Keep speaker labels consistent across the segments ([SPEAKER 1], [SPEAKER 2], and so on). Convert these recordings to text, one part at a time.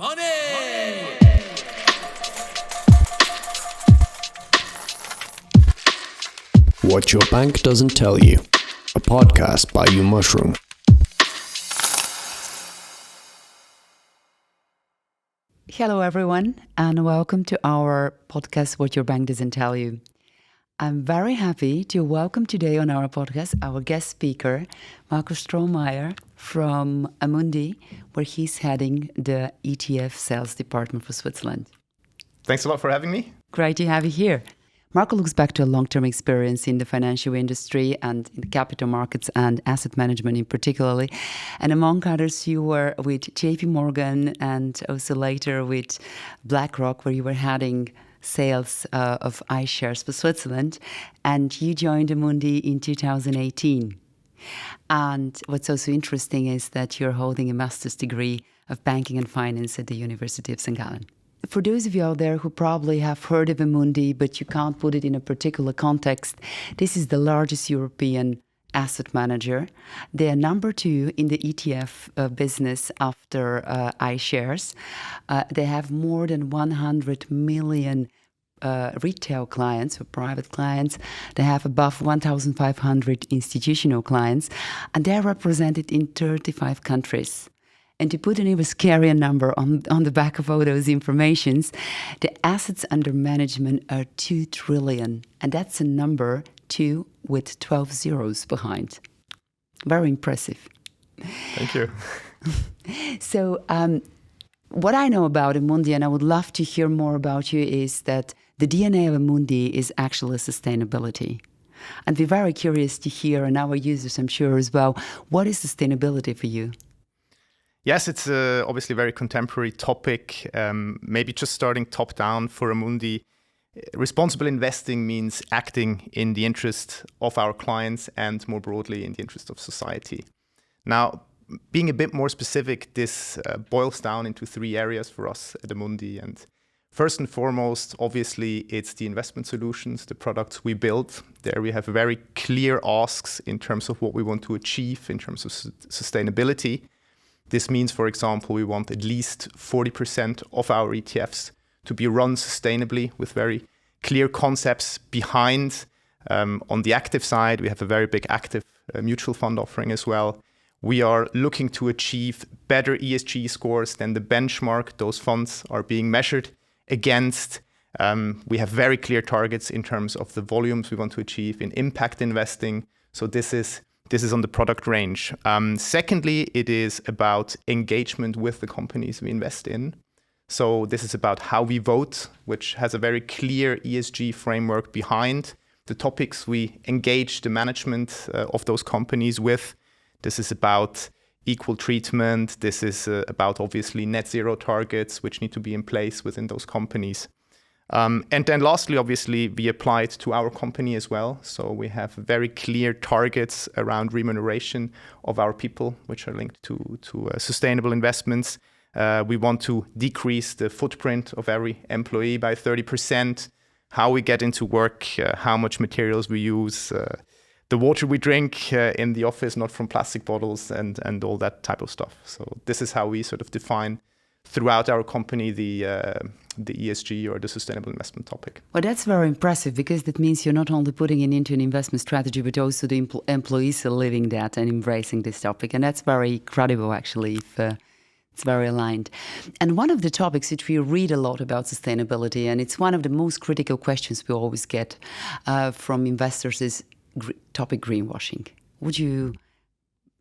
[SPEAKER 1] Money!
[SPEAKER 2] What Your Bank Doesn't Tell You, a podcast by UMushroom.
[SPEAKER 3] Hello everyone, and welcome to our podcast, What Your Bank Doesn't Tell You. I'm very happy to welcome today on our podcast our guest speaker, Marco Strohmeier from Amundi, where he's heading the ETF sales department for Switzerland.
[SPEAKER 4] Thanks a lot for having me.
[SPEAKER 3] Great to have you here. Marco looks back to a long-term experience in the financial industry and in the capital markets and asset management in particularly. And among others, you were with JP Morgan and also later with BlackRock, where you were heading sales of iShares for Switzerland. And you joined Amundi in 2018. And what's also interesting is that you're holding a master's degree of banking and finance at the University of St. Gallen. For those of you out there who probably have heard of Amundi, but you can't put it in a particular context, this is the largest European asset manager. They are number 2 in the ETF business after iShares. They have more than 100 million retail clients or private clients. They have above 1,500 institutional clients, and they're represented in 35 countries. And to put an even scarier number on the back of all those informations, the assets under management are 2 trillion. And that's a number 2 with 12 zeros behind. Very impressive.
[SPEAKER 4] Thank you.
[SPEAKER 3] So what I know about Amundi, and I would love to hear more about you, is that the DNA of Amundi is actually sustainability. And we're very curious to hear, and our users I'm sure as well, what is sustainability for you?
[SPEAKER 4] Yes, it's obviously a very contemporary topic. Maybe just starting top down for Amundi. Responsible investing means acting in the interest of our clients and more broadly in the interest of society. Now, being a bit more specific, this boils down into 3 areas for us at Amundi. And first and foremost, obviously, it's the investment solutions, the products we build. There we have very clear asks in terms of what we want to achieve in terms of sustainability. This means, for example, we want at least 40% of our ETFs to be run sustainably with very clear concepts behind. On the active side, we have a very big active mutual fund offering as well. We are looking to achieve better ESG scores than the benchmark those funds are being measured against. We have very clear targets in terms of the volumes we want to achieve in impact investing. So this is on the product range. Secondly, it is about engagement with the companies we invest in. So this is about how we vote, which has a very clear ESG framework behind the topics we engage the management of those companies with. This is about equal treatment. This is about obviously net zero targets, which need to be in place within those companies. And then lastly, obviously, we apply it to our company as well. So we have very clear targets around remuneration of our people, which are linked to sustainable investments. We want to decrease the footprint of every employee by 30%, how we get into work, how much materials we use, the water we drink in the office, not from plastic bottles and all that type of stuff. So this is how we sort of define throughout our company the ESG or the sustainable investment topic.
[SPEAKER 3] Well, that's very impressive because that means you're not only putting it into an investment strategy, but also the employees are living that and embracing this topic. And that's very credible, actually, if it's very aligned. And one of the topics which we read a lot about sustainability, and it's one of the most critical questions we always get from investors, is topic greenwashing. Would you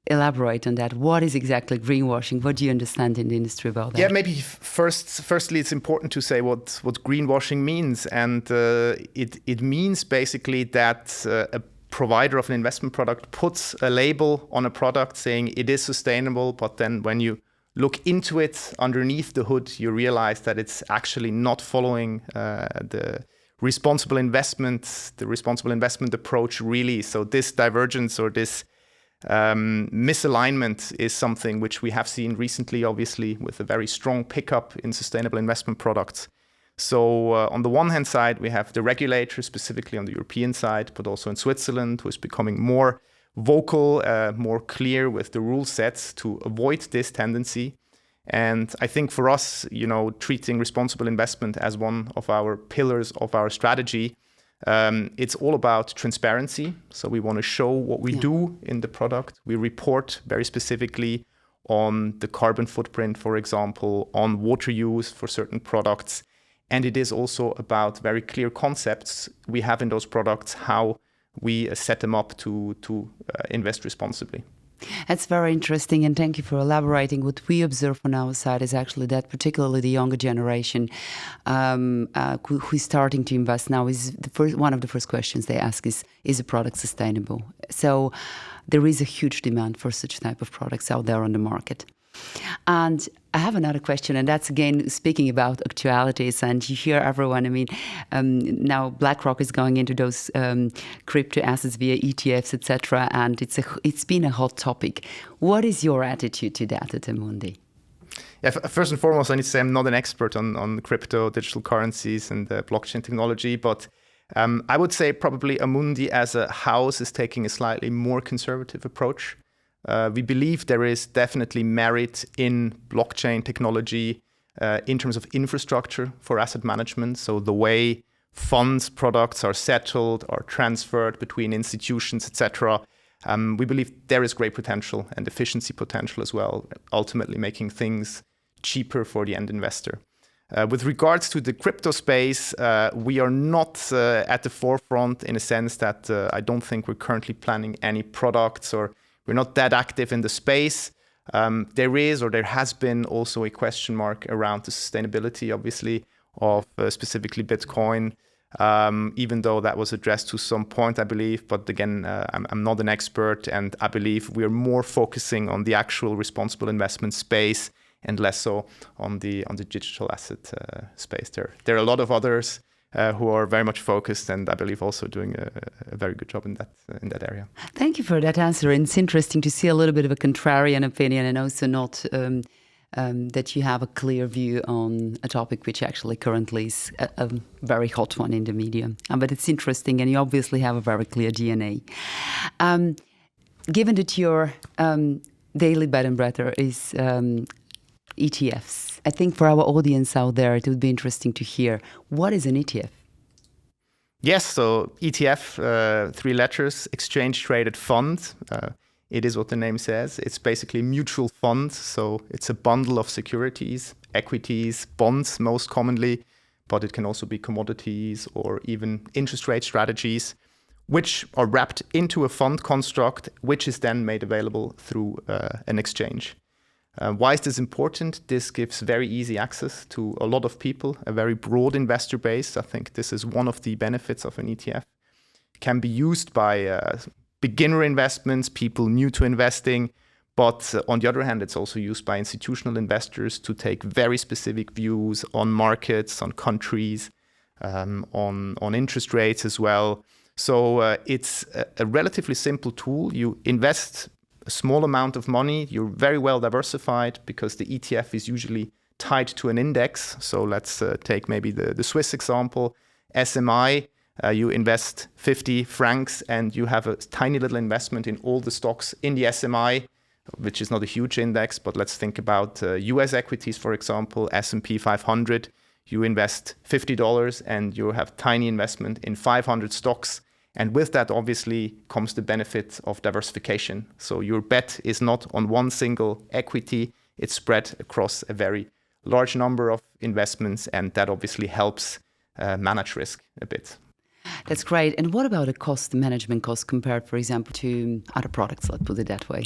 [SPEAKER 3] elaborate on that? What is exactly greenwashing? What do you understand in the industry about that?
[SPEAKER 4] Yeah, maybe firstly, it's important to say what greenwashing means. And it means basically that a provider of an investment product puts a label on a product saying it is sustainable, but then when you look into it underneath the hood, you realize that it's actually not following the responsible investment approach really. So this divergence or this misalignment is something which we have seen recently, obviously, with a very strong pickup in sustainable investment products. So on the one hand side, we have the regulator, specifically on the European side, but also in Switzerland, who is becoming more vocal, more clear with the rule sets to avoid this tendency. And I think for us, treating responsible investment as one of our pillars of our strategy, it's all about transparency. So we want to show what we do in the product. We report very specifically on the carbon footprint, for example, on water use for certain products. And it is also about very clear concepts we have in those products, how we set them up to invest responsibly.
[SPEAKER 3] That's very interesting, and thank you for elaborating. What we observe on our side is actually that particularly the younger generation who's starting to invest now is one of the first questions they ask is a product sustainable? So there is a huge demand for such type of products out there on the market. And I have another question, and that's again speaking about actualities. And you hear everyone. I mean, now BlackRock is going into those crypto assets via ETFs, etc. And it's been a hot topic. What is your attitude to that at Amundi?
[SPEAKER 4] Yeah, first and foremost, I need to say I'm not an expert on crypto, digital currencies, and blockchain technology, but I would say probably Amundi as a house is taking a slightly more conservative approach. We believe there is definitely merit in blockchain technology in terms of infrastructure for asset management. So the way funds, products are settled or transferred between institutions, etc. We believe there is great potential and efficiency potential as well, ultimately making things cheaper for the end investor. With regards to the crypto space, we are not at the forefront in a sense that I don't think we're currently planning any products, or we're not that active in the space. There has been also a question mark around the sustainability, obviously, of specifically Bitcoin, even though that was addressed to some point, I believe. But again, I'm not an expert, and I believe we're more focusing on the actual responsible investment space and less so on the digital asset space. There are a lot of others who are very much focused, and I believe also doing a very good job in that area.
[SPEAKER 3] Thank you for that answer. And it's interesting to see a little bit of a contrarian opinion, and also not that you have a clear view on a topic which actually currently is a very hot one in the media. But it's interesting, and you obviously have a very clear DNA. Given that your daily bread and butter is ETFs, I think for our audience out there, it would be interesting to hear, what is an ETF?
[SPEAKER 4] Yes, so ETF, 3 letters, exchange traded fund. It is what the name says. It's basically a mutual fund. So it's a bundle of securities, equities, bonds most commonly, but it can also be commodities or even interest rate strategies, which are wrapped into a fund construct, which is then made available through an exchange. Why is this important? This gives very easy access to a lot of people, a very broad investor base. I think this is one of the benefits of an ETF. It can be used by beginner investments, people new to investing. But on the other hand, it's also used by institutional investors to take very specific views on markets, on countries, on interest rates as well. So it's a relatively simple tool. You invest a small amount of money, you're very well diversified because the ETF is usually tied to an index. So let's take maybe the Swiss example, SMI. You invest 50 francs and you have a tiny little investment in all the stocks in the SMI, which is not a huge index, but let's think about US equities, for example, S&P 500. You invest $50 and you have tiny investment in 500 stocks. And with that, obviously, comes the benefit of diversification. So your bet is not on one single equity. It's spread across a very large number of investments, and that obviously helps manage risk a bit.
[SPEAKER 3] That's great. And what about the management cost compared, for example, to other products? Let's put it that way.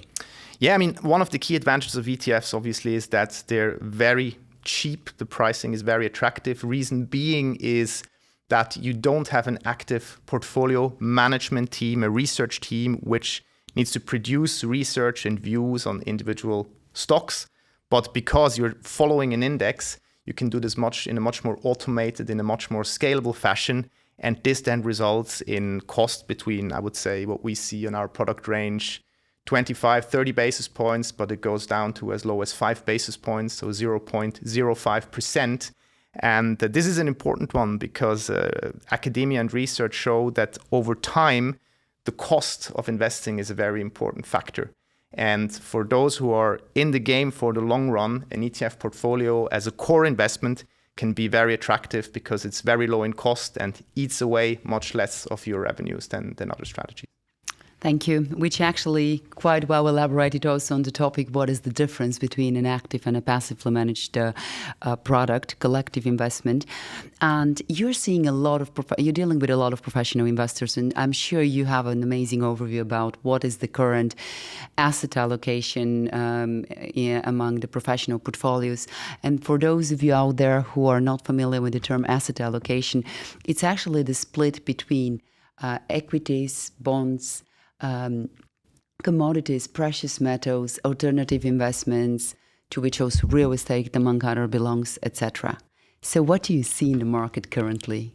[SPEAKER 4] Yeah, I mean, one of the key advantages of ETFs, obviously, is that they're very cheap. The pricing is very attractive. Reason being is that you don't have an active portfolio management team, a research team, which needs to produce research and views on individual stocks. But because you're following an index, you can do this in a much more automated, in a much more scalable fashion. And this then results in cost between, I would say, what we see in our product range, 25, 30 basis points, but it goes down to as low as 5 basis points, so 0.05%. And this is an important one because academia and research show that over time, the cost of investing is a very important factor. And for those who are in the game for the long run, an ETF portfolio as a core investment can be very attractive because it's very low in cost and eats away much less of your revenues than other strategies.
[SPEAKER 3] Thank you, which actually quite well elaborated also on the topic, what is the difference between an active and a passively managed product, collective investment. And you're seeing you're dealing with a lot of professional investors, and I'm sure you have an amazing overview about what is the current asset allocation among the professional portfolios. And for those of you out there who are not familiar with the term asset allocation, it's actually the split between equities, bonds, commodities, precious metals, alternative investments, to which also real estate, among other, belongs, etc. So what do you see in the market currently?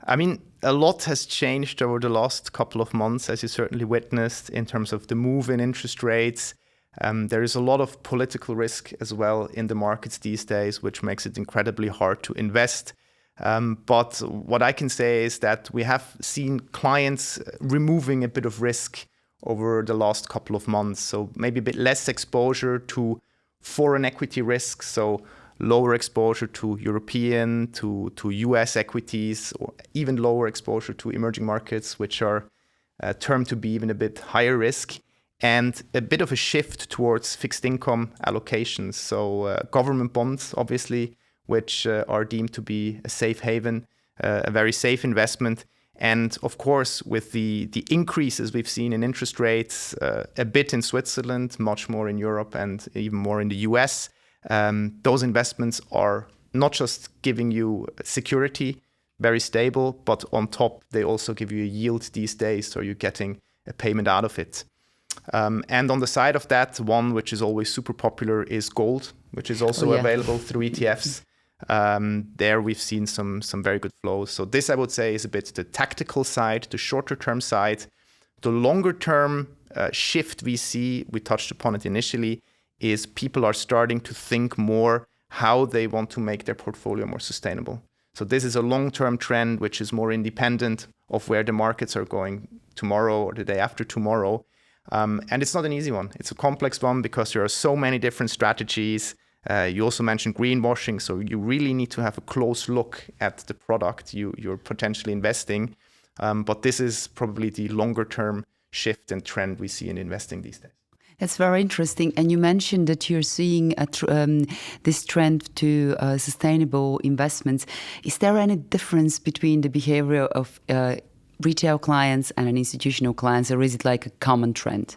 [SPEAKER 4] I mean, a lot has changed over the last couple of months, as you certainly witnessed, in terms of the move in interest rates. There is a lot of political risk as well in the markets these days, which makes it incredibly hard to invest. But what I can say is that we have seen clients removing a bit of risk over the last couple of months. So maybe a bit less exposure to foreign equity risks, so lower exposure to European, to US equities, or even lower exposure to emerging markets, which are termed to be even a bit higher risk, and a bit of a shift towards fixed income allocations. So government bonds, obviously, which are deemed to be a safe haven, a very safe investment. And of course, with the increases we've seen in interest rates, a bit in Switzerland, much more in Europe, and even more in the US, those investments are not just giving you security, very stable, but on top, they also give you a yield these days, so you're getting a payment out of it. And on the side of that, one which is always super popular is gold, which is also available through ETFs. There we've seen some very good flows. So this, I would say, is a bit the tactical side, the shorter term side. The longer term shift we see, we touched upon it initially, is people are starting to think more how they want to make their portfolio more sustainable. So this is a long-term trend which is more independent of where the markets are going tomorrow or the day after tomorrow. And it's not an easy one. It's a complex one because there are so many different strategies. You also mentioned greenwashing, so you really need to have a close look at the product you're potentially investing. But this is probably the longer-term shift and trend we see in investing these days.
[SPEAKER 3] That's very interesting. And you mentioned that you're seeing this trend to sustainable investments. Is there any difference between the behavior of retail clients and an institutional clients, or is it like a common trend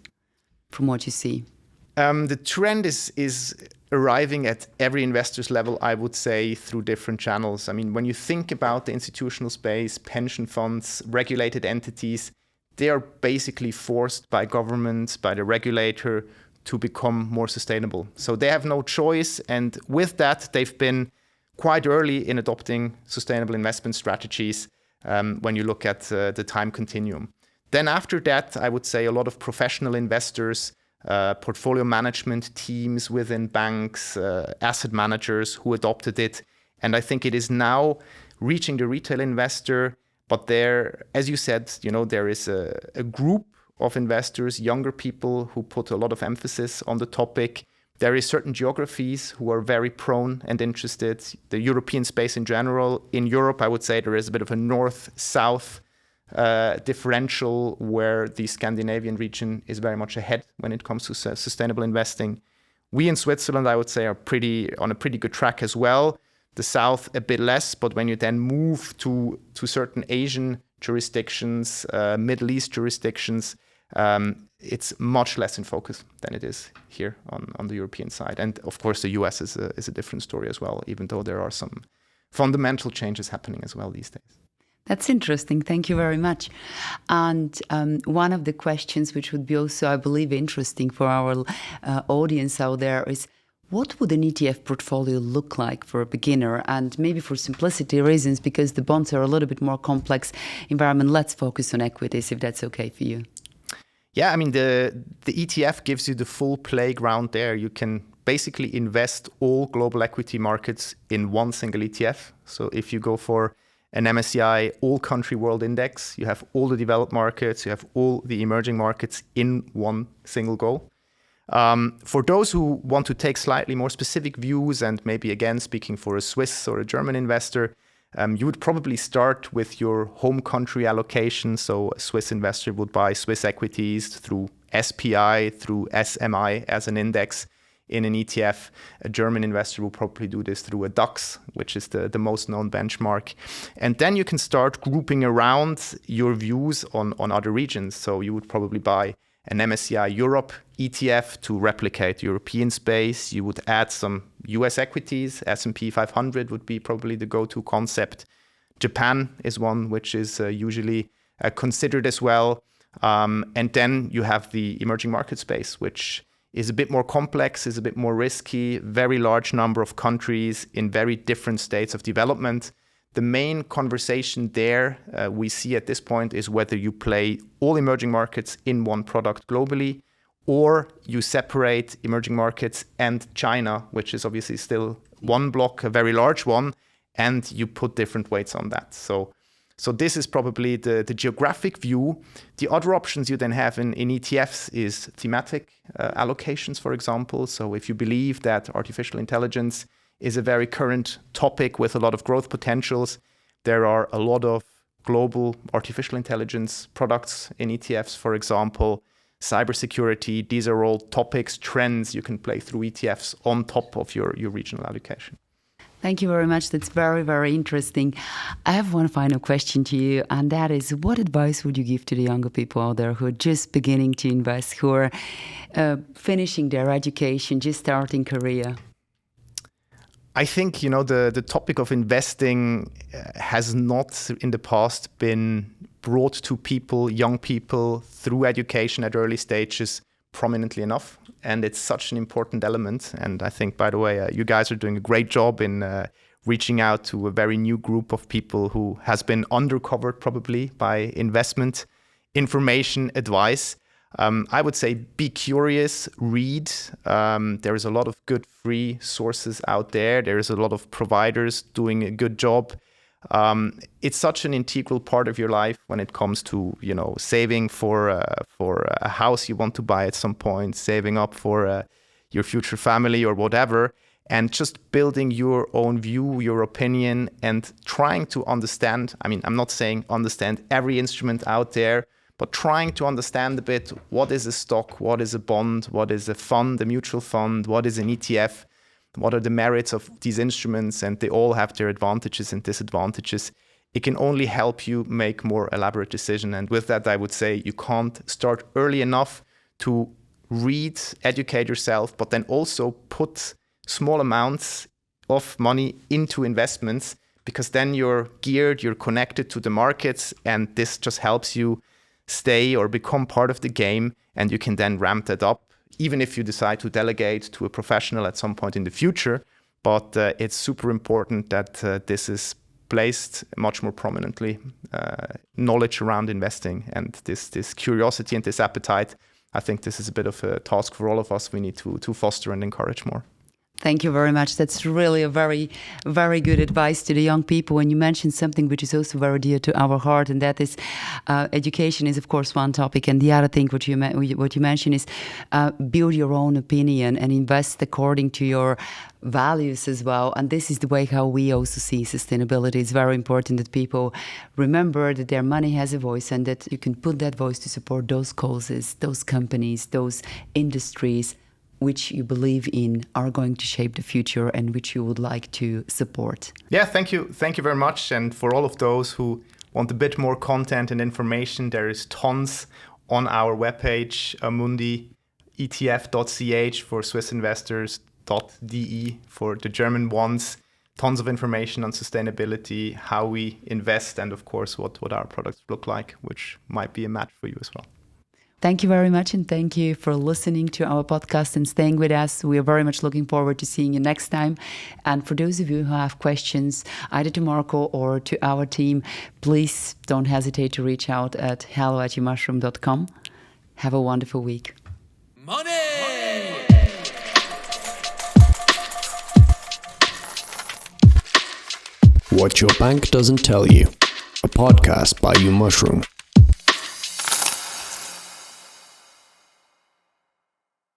[SPEAKER 3] from what you see?
[SPEAKER 4] The trend is arriving at every investor's level, I would say, through different channels. I mean, when you think about the institutional space, pension funds, regulated entities, they are basically forced by governments, by the regulator, to become more sustainable. So they have no choice. And with that, they've been quite early in adopting sustainable investment strategies when you look at the time continuum. Then after that, I would say a lot of professional investors, portfolio management teams within banks, asset managers who adopted it. And I think it is now reaching the retail investor. But there, as you said, there is a group of investors, younger people who put a lot of emphasis on the topic. There is certain geographies who are very prone and interested. The European space in general. In Europe, I would say there is a bit of a north-south differential where the Scandinavian region is very much ahead when it comes to sustainable investing. We in Switzerland, I would say, are on a pretty good track as well. The South a bit less, but when you then move to certain Asian jurisdictions, Middle East jurisdictions, it's much less in focus than it is here on the European side. And of course, the US is a different story as well, even though there are some fundamental changes happening as well these days.
[SPEAKER 3] That's interesting. Thank you very much. And one of the questions which would be also, I believe, interesting for our audience out there is, what would an ETF portfolio look like for a beginner? And maybe for simplicity reasons, because the bonds are a little bit more complex environment, let's focus on equities, if that's okay for you.
[SPEAKER 4] Yeah, I mean, the ETF gives you the full playground there. You can basically invest all global equity markets in one single ETF. So if you go for an MSCI all-country world index. You have all the developed markets, you have all the emerging markets in one single go. For those who want to take slightly more specific views, and maybe again speaking for a Swiss or a German investor, you would probably start with your home country allocation. So a Swiss investor would buy Swiss equities through SPI, through SMI as an index in an ETF. A German investor will probably do this through a DAX, which is the most known benchmark. And then you can start grouping around your views on other regions. So you would probably buy an MSCI Europe ETF to replicate European space. You would add some US equities. S&P 500 would be probably the go-to concept. Japan is one which is usually considered as well. And then you have the emerging market space, which is a bit more complex, is a bit more risky, very large number of countries in very different states of development. The main conversation there we see at this point is whether you play all emerging markets in one product globally, or you separate emerging markets and China, which is obviously still one block, a very large one, and you put different weights on that. So this is probably the geographic view. The other options you then have in ETFs is thematic allocations, for example. So if you believe that artificial intelligence is a very current topic with a lot of growth potentials, there are a lot of global artificial intelligence products in ETFs, for example. Cybersecurity, these are all topics, trends you can play through ETFs on top of your regional allocation.
[SPEAKER 3] Thank you very much. That's very, very interesting. I have one final question to you, and that is, what advice would you give to the younger people out there who are just beginning to invest, who are finishing their education, just starting career?
[SPEAKER 4] I think, the topic of investing has not in the past been brought to people, young people, through education at early stages prominently enough. And it's such an important element. And I think, by the way, you guys are doing a great job in reaching out to a very new group of people who has been undercovered probably by investment information advice. I would say be curious, read. There is a lot of good free sources out there. There is a lot of providers doing a good job. It's such an integral part of your life when it comes to, saving for a house you want to buy at some point, saving up for your future family or whatever, and just building your own view, your opinion, and trying to understand. I mean, I'm not saying understand every instrument out there, but trying to understand a bit what is a stock, what is a bond, what is a fund, a mutual fund, what is an ETF. What are the merits of these instruments? And they all have their advantages and disadvantages. It can only help you make more elaborate decisions. And with that, I would say you can't start early enough to read, educate yourself, but then also put small amounts of money into investments, because then you're geared, you're connected to the markets, and this just helps you stay or become part of the game, and you can then ramp that up, even if you decide to delegate to a professional at some point in the future. But it's super important that this is placed much more prominently, knowledge around investing, and this curiosity and this appetite. I think this is a bit of a task for all of us. We need to foster and encourage more.
[SPEAKER 3] Thank you very much. That's really a very, very good advice to the young people. And you mentioned something which is also very dear to our heart, and that is education is, of course, one topic. And the other thing what you mentioned is build your own opinion and invest according to your values as well. And this is the way how we also see sustainability. It's very important that people remember that their money has a voice, and that you can put that voice to support those causes, those companies, those industries which you believe in are going to shape the future and which you would like to support.
[SPEAKER 4] Yeah, thank you. Thank you very much. And for all of those who want a bit more content and information, there is tons on our webpage, amundi.ch for Swiss investors, .de for the German ones. Tons of information on sustainability, how we invest, and of course what our products look like, which might be a match for you as well.
[SPEAKER 3] Thank you very much, and thank you for listening to our podcast and staying with us. We are very much looking forward to seeing you next time. And for those of you who have questions, either to Marco or to our team, please don't hesitate to reach out at hello@umushroom.com. Have a wonderful week.
[SPEAKER 1] Money!
[SPEAKER 2] What Your Bank Doesn't Tell You, a podcast by UMushroom.